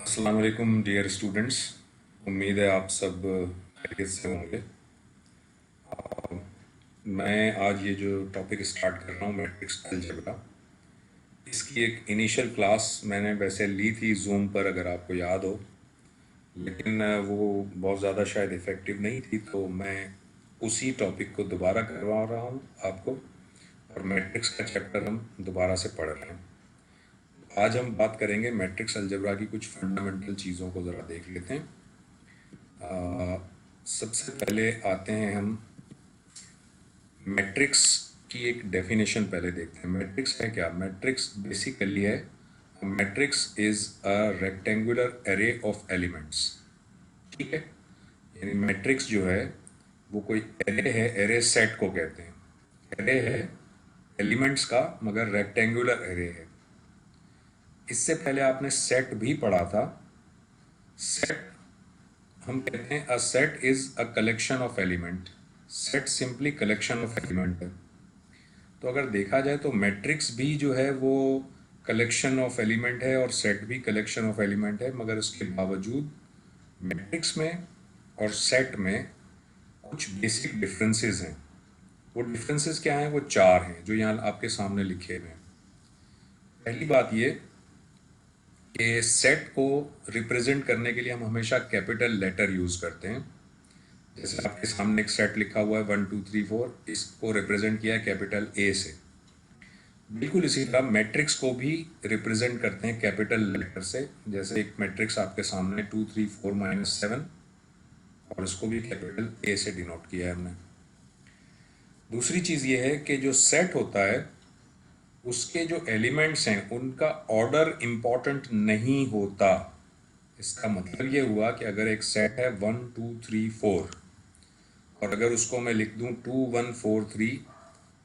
अस्सलाम वालेकुम dear students. उम्मीद है आप सब खैरियत से होंगे। मैं आज ये जो टॉपिक स्टार्ट कर रहा हूँ मैट्रिक्स अलजेब्रा, इसकी एक इनिशियल क्लास मैंने वैसे ली थी जूम पर, अगर आपको याद हो, लेकिन वो बहुत ज़्यादा शायद इफ़ेक्टिव नहीं थी, तो मैं उसी टॉपिक को दोबारा करवा रहा हूँ आपको। और मैट्रिक्स का चैप्टर हम दोबारा से पढ़ रहे हैं। आज हम बात करेंगे मैट्रिक्स अलजेब्रा की कुछ फंडामेंटल चीज़ों को ज़रा देख लेते हैं। सबसे पहले आते हैं हम मैट्रिक्स की एक डेफिनेशन पहले देखते हैं। मैट्रिक्स है क्या? मैट्रिक्स बेसिकली है, matrix is a rectangular array of elements. ठीक है, यानी मैट्रिक्स जो है वो कोई एरे है, एरे सेट को कहते हैं। एरे है एलिमेंट्स का, मगर रेक्टेंगुलर एरे है। इससे पहले आपने सेट भी पढ़ा था। सेट हम कहते हैं a set is a collection of element. Set simply collection of element है। तो अगर देखा जाए तो मैट्रिक्स भी जो है वो कलेक्शन ऑफ एलिमेंट है और सेट भी कलेक्शन ऑफ एलिमेंट है, मगर उसके बावजूद मैट्रिक्स में और सेट में कुछ बेसिक डिफरेंसेस हैं। वो डिफरेंसेस क्या हैं? वो चार हैं जो यहाँ आपके सामने लिखे हुए हैं। पहली बात ये कि सेट को रिप्रेजेंट करने के लिए हम हमेशा कैपिटल लेटर यूज करते हैं। जैसे आपके सामने एक सेट लिखा हुआ है 1 2 3 4, इसको रिप्रेजेंट किया है कैपिटल ए से। बिल्कुल इसी तरह मैट्रिक्स को भी रिप्रेजेंट करते हैं कैपिटल लेटर से। जैसे एक मैट्रिक्स आपके सामने 2 3 4 -7, और इसको भी कैपिटल ए से डिनोट किया है हमने। दूसरी चीज़ ये है कि जो सेट होता है उसके जो एलिमेंट्स हैं उनका ऑर्डर इम्पॉर्टेंट नहीं होता। इसका मतलब ये हुआ कि अगर एक सेट है 1 2 3 4, और अगर उसको मैं लिख दूं 2 1 4 3,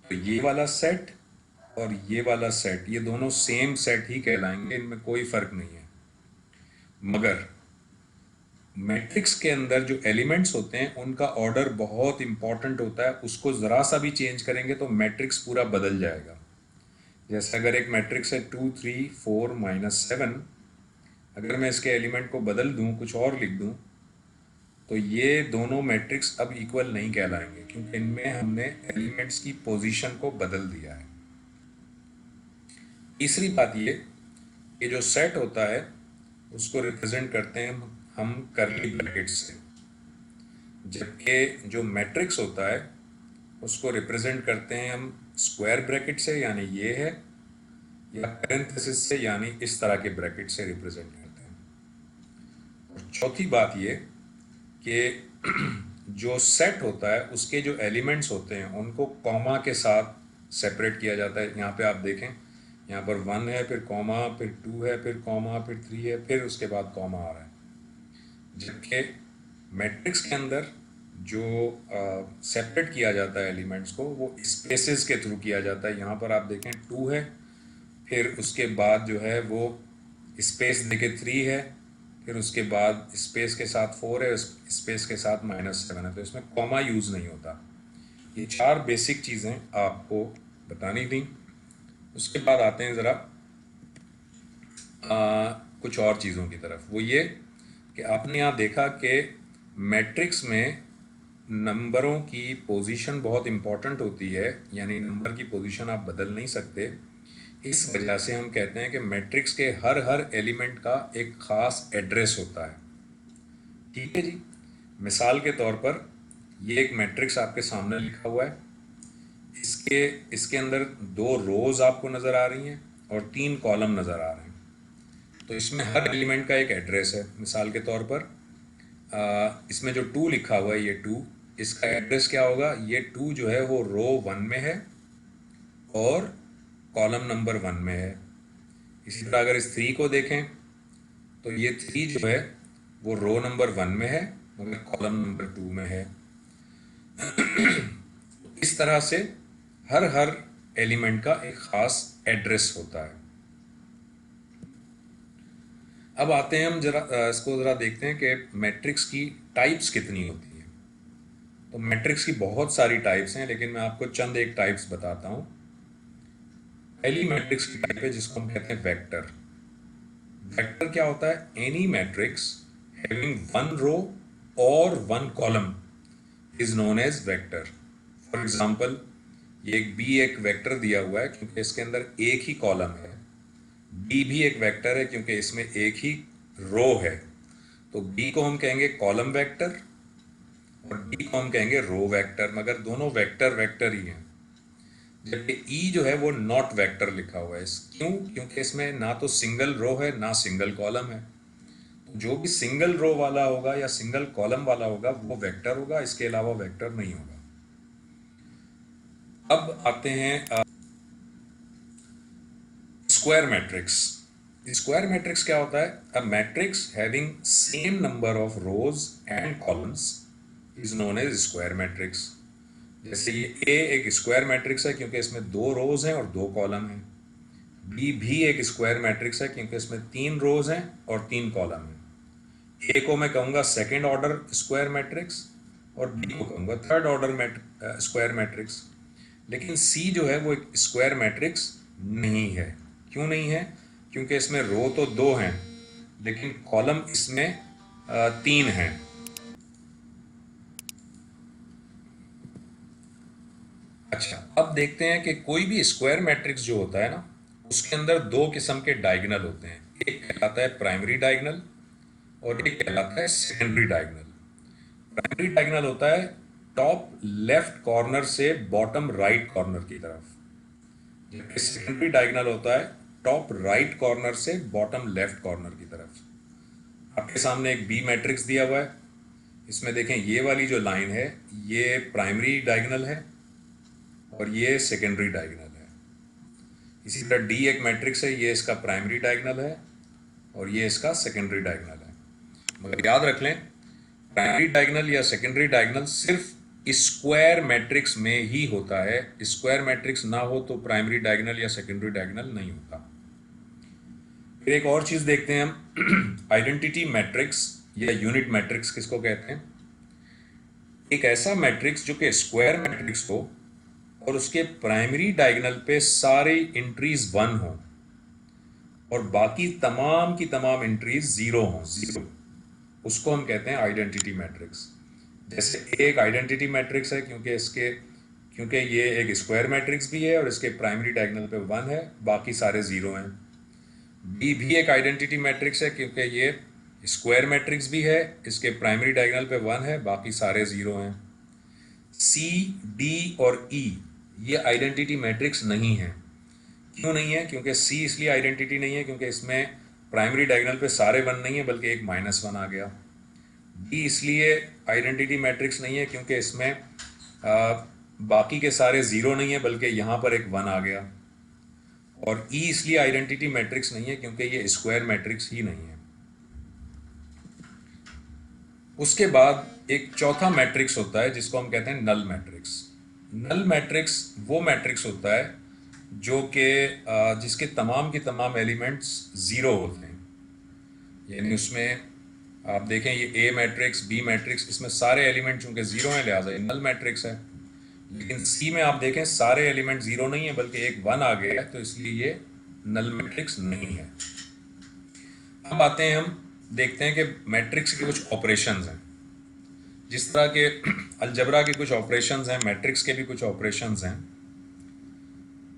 तो ये वाला सेट और ये वाला सेट, ये दोनों सेम सेट ही कहलाएंगे, इनमें कोई फर्क नहीं है। मगर मैट्रिक्स के अंदर जो एलिमेंट्स होते हैं उनका ऑर्डर बहुत इंपॉर्टेंट होता है। उसको ज़रा सा भी चेंज करेंगे तो मैट्रिक्स पूरा बदल जाएगा। जैसे अगर एक मैट्रिक्स है 2 3 4 -7, अगर मैं इसके एलिमेंट को बदल दूं, कुछ और लिख दूं, तो ये दोनों मैट्रिक्स अब इक्वल नहीं कहलाएंगे, क्योंकि इनमें हमने एलिमेंट्स की पोजीशन को बदल दिया है। तीसरी बात ये कि जो सेट होता है उसको रिप्रेजेंट करते हैं हम कर्ली ब्रैकेट से, जबकि जो मैट्रिक्स होता है उसको रिप्रेजेंट करते हैं हम स्क्वायर ब्रैकेट से, यानी ये है, या पैरेंथेसिस से, यानी इस तरह के ब्रैकेट से रिप्रेजेंट करते हैं। और चौथी बात ये कि जो सेट होता है उसके जो एलिमेंट्स होते हैं उनको कॉमा के साथ सेपरेट किया जाता है। यहाँ पे आप देखें, यहाँ पर 1 है, फिर कॉमा, फिर 2 है, फिर कॉमा, फिर 3 है, फिर उसके बाद कॉमा आ रहा है। जबकि मैट्रिक्स के अंदर जो सेपरेट किया जाता है एलिमेंट्स को, वो स्पेसेस के थ्रू किया जाता है। यहाँ पर आप देखें 2 है, फिर उसके बाद जो है वो स्पेस देके 3 है, फिर उसके बाद स्पेस के साथ 4 है, स्पेस के साथ -7 है, तो इसमें कॉमा यूज़ नहीं होता। ये चार बेसिक चीज़ें आपको बतानी थी। उसके बाद आते हैं ज़रा कुछ और चीज़ों की तरफ। वो ये कि आपने यहाँ देखा कि मैट्रिक्स में नंबरों की पोजीशन बहुत इम्पॉर्टेंट होती है, यानी नंबर की पोजीशन आप बदल नहीं सकते। इस वजह से हम कहते हैं कि मैट्रिक्स के हर हर एलिमेंट का एक ख़ास एड्रेस होता है। ठीक है जी। मिसाल के तौर पर ये एक मैट्रिक्स आपके सामने लिखा हुआ है। इसके इसके अंदर 2 रोज आपको नज़र आ रही हैं और 3 कॉलम नज़र आ रहे हैं। तो इसमें हर एलिमेंट का एक एड्रेस है। मिसाल के तौर पर इसमें जो 2 लिखा हुआ है, ये 2, इसका एड्रेस क्या होगा? ये 2 जो है वो रो 1 में है और कॉलम नंबर 1 में है। इसी तरह अगर इस 3 को देखें तो ये 3 जो है वो रो नंबर 1 में है, मगर कॉलम नंबर 2 में है। इस तरह से हर हर एलिमेंट का एक ख़ास एड्रेस होता है। अब आते हैं हम जरा इसको ज़रा देखते हैं कि मैट्रिक्स की टाइप्स कितनी होती हैं। तो मैट्रिक्स की बहुत सारी टाइप्स हैं, लेकिन मैं आपको चंद एक टाइप्स बताता हूँ। पहली मैट्रिक्स की टाइप है जिसको हम कहते हैं वेक्टर। वेक्टर क्या होता है? Any matrix having one row और one column is known as vector. For example, ये एक बी एक वेक्टर दिया हुआ है क्योंकि इसके अंदर एक ही कॉलम है। बी भी एक वेक्टर है क्योंकि इसमें एक ही रो है। तो बी को हम कहेंगे कॉलम वेक्टर और डी को हम कहेंगे रो वेक्टर, मगर दोनों वेक्टर वेक्टर ही हैं। जबकि ई जो है वो नॉट वेक्टर लिखा हुआ है। क्यों? क्योंकि इसमें ना तो सिंगल रो है ना सिंगल कॉलम है। तो जो भी सिंगल रो वाला होगा या सिंगल कॉलम वाला होगा वो वेक्टर होगा, इसके अलावा वेक्टर नहीं होगा। अब आते हैं स्क्वायर मैट्रिक्स। स्क्वायर मैट्रिक्स क्या होता है? A matrix having same number of rows and columns is known as square matrix. जैसे ये ए एक स्क्वायर मैट्रिक्स है क्योंकि इसमें 2 रोज हैं और 2 कॉलम हैं। बी भी एक स्क्वायर मैट्रिक्स है क्योंकि इसमें 3 रोज हैं और 3 कॉलम हैं। ए को मैं कहूँगा सेकेंड ऑर्डर स्क्वायर मैट्रिक्स और बी को कहूँगा थर्ड ऑर्डर स्क्वायर मैट्रिक्स। लेकिन सी जो है वो एक स्क्वायर मैट्रिक्स नहीं है। क्यों नहीं है? क्योंकि इसमें रो तो 2 हैं लेकिन कॉलम इसमें 3 हैं। अच्छा, अब देखते हैं कि कोई भी स्क्वायर मैट्रिक्स जो होता है ना, उसके अंदर 2 किस्म के डायगोनल होते हैं। एक कहलाता है प्राइमरी डायगोनल और एक कहलाता है सेकेंडरी डायगोनल। प्राइमरी डायगोनल होता है टॉप लेफ्ट कॉर्नर से बॉटम राइट कॉर्नर की तरफ, जबकि सेकेंडरी डायगोनल होता है टॉप राइट कॉर्नर से बॉटम लेफ्ट कॉर्नर की तरफ। आपके सामने एक बी मैट्रिक्स दिया हुआ है। इसमें देखें ये वाली जो लाइन है ये प्राइमरी डायगोनल है और ये सेकेंडरी डायगोनल है। इसी तरह डी एक मैट्रिक्स है, ये इसका प्राइमरी डायगोनल है और ये इसका सेकेंडरी डायगोनल है। मगर याद रख लें, प्राइमरी डायगोनल या सेकेंडरी डायगोनल सिर्फ स्क्वायर मैट्रिक्स में ही होता है। स्क्वायर मैट्रिक्स ना हो तो प्राइमरी डायगोनल या सेकेंडरी डायगोनल नहीं होता। फिर एक और चीज देखते हैं हम, आइडेंटिटी मैट्रिक्स या यूनिट मैट्रिक्स किसको कहते हैं? एक ऐसा मैट्रिक्स जो कि स्क्वायर मैट्रिक्स हो और उसके प्राइमरी डायगोनल पे सारी एंट्रीज 1 हो और बाकी तमाम की तमाम एंट्रीज 0 हो, 0, उसको हम कहते हैं आइडेंटिटी मैट्रिक्स। जैसे एक आइडेंटिटी मैट्रिक्स है क्योंकि ये एक स्क्वायर मैट्रिक्स भी है और इसके प्राइमरी डायगोनल पे 1 है, बाकी सारे 0 हैं। बी भी एक आइडेंटिटी मैट्रिक्स है क्योंकि ये स्क्वायर मैट्रिक्स भी है, इसके प्राइमरी डायगोनल पे 1 है, बाकी सारे 0 हैं। सी, डी और ई ये आइडेंटिटी मैट्रिक्स नहीं है। क्यों नहीं है? क्योंकि सी इसलिए आइडेंटिटी नहीं है क्योंकि इसमें प्राइमरी डायगोनल पे सारे 1 नहीं है बल्कि एक -1 आ गया। डी इसलिए आइडेंटिटी मैट्रिक्स नहीं है क्योंकि इसमें बाकी के सारे 0 नहीं है बल्कि यहाँ पर एक 1 आ गया। और ई इसलिए आइडेंटिटी मैट्रिक्स नहीं है क्योंकि ये स्क्वायर मैट्रिक्स ही नहीं है। उसके बाद एक चौथा मैट्रिक्स होता है जिसको हम कहते हैं नल मैट्रिक्स। नल मैट्रिक्स वो मैट्रिक्स होता है जो कि जिसके तमाम के तमाम एलिमेंट्स 0 होते हैं। यानी उसमें आप देखें ये ए मैट्रिक्स, बी मैट्रिक्स, इसमें सारे एलिमेंट चूंकि 0 हैं लिहाजा ये नल मैट्रिक्स है। लेकिन सी में आप देखें सारे एलिमेंट 0 नहीं है बल्कि एक 1 आ गया है, तो इसलिए ये नल मैट्रिक्स नहीं है। अब आते हैं, हम देखते हैं कि मैट्रिक्स के कुछ ऑपरेशंस हैं। जिस तरह के अलजबरा के कुछ ऑपरेशंस हैं, मैट्रिक्स के भी कुछ ऑपरेशंस हैं।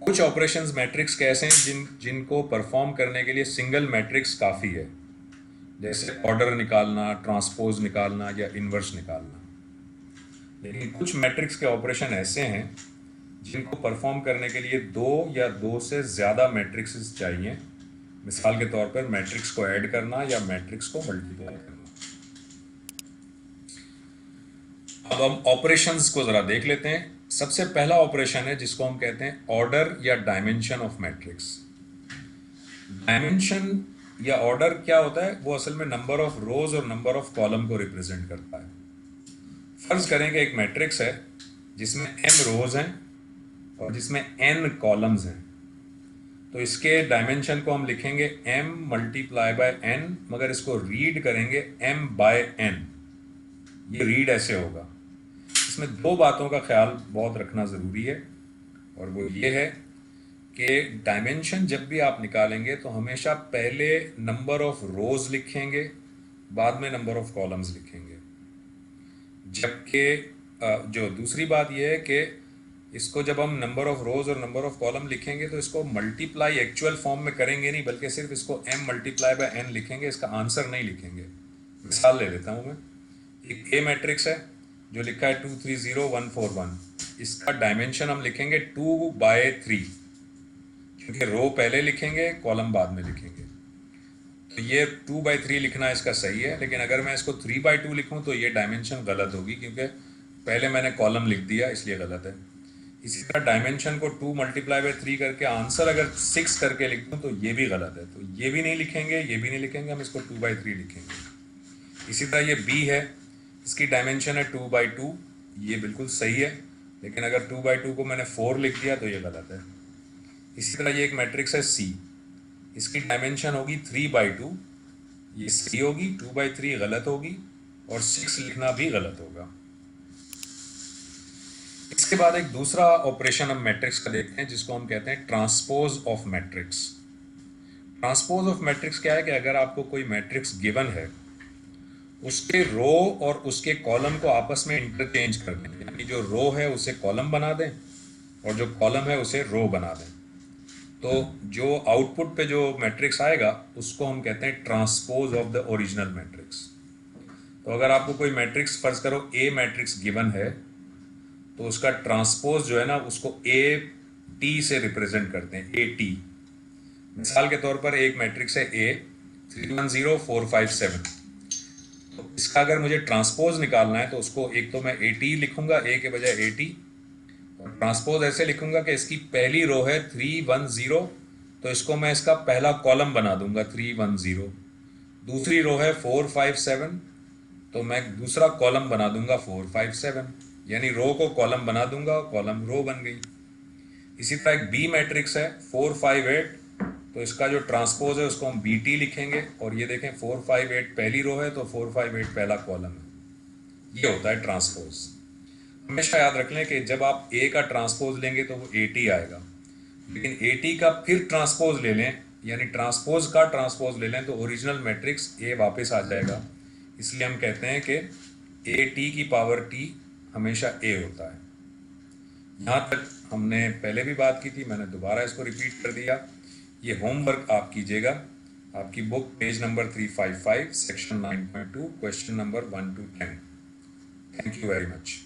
कुछ ऑपरेशंस मैट्रिक्स के ऐसे हैं जिनको परफॉर्म करने के लिए सिंगल मैट्रिक्स काफ़ी है, जैसे ऑर्डर निकालना, ट्रांसपोज निकालना या इन्वर्स निकालना। लेकिन कुछ मैट्रिक्स के ऑपरेशन ऐसे हैं जिनको परफॉर्म करने के लिए 2 या 2 से ज़्यादा मैट्रिक्स चाहिए। मिसाल के तौर पर मैट्रिक्स को ऐड करना या मैट्रिक्स को मल्टीप्लाई करना। अब हम ऑपरेशंस को ज़रा देख लेते हैं। सबसे पहला ऑपरेशन है जिसको हम कहते हैं ऑर्डर या डायमेंशन ऑफ मैट्रिक्स। डायमेंशन या ऑर्डर क्या होता है? वो असल में नंबर ऑफ रोज और नंबर ऑफ कॉलम को रिप्रेजेंट करता है। फर्ज करें कि एक मैट्रिक्स है जिसमें m रोज हैं और जिसमें n कॉलम्स हैं, तो इसके डायमेंशन को हम लिखेंगे m मल्टीप्लाई बाय n, मगर इसको रीड करेंगे m बाय n। ये रीड ऐसे होगा। इसमें 2 बातों का ख्याल बहुत रखना ज़रूरी है और वो ये है कि डायमेंशन जब भी आप निकालेंगे तो हमेशा पहले नंबर ऑफ रोज लिखेंगे, बाद में नंबर ऑफ कॉलम्स लिखेंगे। जबकि जो दूसरी बात यह है कि इसको जब हम नंबर ऑफ रोज और नंबर ऑफ कॉलम लिखेंगे तो इसको मल्टीप्लाई एक्चुअल फॉर्म में करेंगे नहीं, बल्कि सिर्फ इसको m मल्टीप्लाई बाय n लिखेंगे, इसका आंसर नहीं लिखेंगे। मिसाल ले लेता हूँ मैं, एक ए मैट्रिक्स है जो लिखा है 230141, इसका डायमेंशन हम लिखेंगे 2/3, क्योंकि रो पहले लिखेंगे कॉलम बाद में लिखेंगे। तो ये 2/3 लिखना इसका सही है, लेकिन अगर मैं इसको 3/2 लिखूं तो ये डायमेंशन गलत होगी, क्योंकि पहले मैंने कॉलम लिख दिया इसलिए गलत है। इसी तरह डायमेंशन को 2 मल्टीप्लाई बाय 3 करके आंसर अगर 6 करके लिख दूं तो ये भी गलत है, तो ये भी नहीं लिखेंगे, ये भी नहीं लिखेंगे, हम इसको 2/3 लिखेंगे। इसी तरह ये बी है, इसकी डायमेंशन है 2/2, ये बिल्कुल सही है, लेकिन अगर 2/2 को मैंने 4 लिख दिया तो ये गलत है। इसी तरह ये एक मैट्रिक्स है सी, इसकी डायमेंशन होगी 3/2, ये सही होगी, 2/3 गलत होगी, और 6 लिखना भी गलत होगा। इसके बाद एक दूसरा ऑपरेशन हम मैट्रिक्स का देखते हैं, जिसको हम कहते हैं transpose of matrix. Transpose of matrix क्या है कि अगर आपको कोई मैट्रिक्स गिवन है, उसके रो और उसके कॉलम को आपस में इंटरचेंज कर दें, यानी जो रो है उसे कॉलम बना दें और जो कॉलम है उसे रो बना दें, तो जो आउटपुट पे जो मैट्रिक्स आएगा उसको हम कहते हैं transpose of the original matrix. तो अगर आपको कोई मैट्रिक्स, फर्ज करो ए मैट्रिक्स गिवन है, तो उसका ट्रांसपोज जो है ना, उसको ए टी से रिप्रेजेंट करते हैं, ए टी। मिसाल के तौर पर एक मैट्रिक्स है ए 310457, तो इसका अगर मुझे ट्रांसपोज निकालना है तो उसको एक तो मैं ए टी लिखूंगा, ए के बजाय ए टी, और ट्रांसपोज ऐसे लिखूंगा कि इसकी पहली रो है 310, तो इसको मैं इसका पहला कॉलम बना दूंगा 310। दूसरी रो है 457, तो मैं दूसरा कॉलम बना दूंगा 457, यानी रो को कॉलम बना दूंगा, कॉलम रो बन गई। इसी तरह एक बी मैट्रिक्स है 458, तो इसका जो ट्रांसपोज है उसको हम बी टी लिखेंगे, और ये देखें 458 पहली रो है तो 458 पहला कॉलम है। ये होता है ट्रांसपोज। हमेशा याद रख लें कि जब आप ए का ट्रांसपोज लेंगे तो वो ए टी आएगा, लेकिन ए टी का फिर ट्रांसपोज ले लें, यानी ट्रांसपोज का ट्रांसपोज ले लें, तो ओरिजिनल मैट्रिक्स ए वापस आ जाएगा। इसलिए हम कहते हैं कि ए टी की पावर टी हमेशा ए होता है। यहाँ तक हमने पहले भी बात की थी, मैंने दोबारा इसको रिपीट कर दिया। ये होमवर्क आप कीजिएगा, आपकी book page number 355 section 9.2 question number 1 to 10। Thank you very much.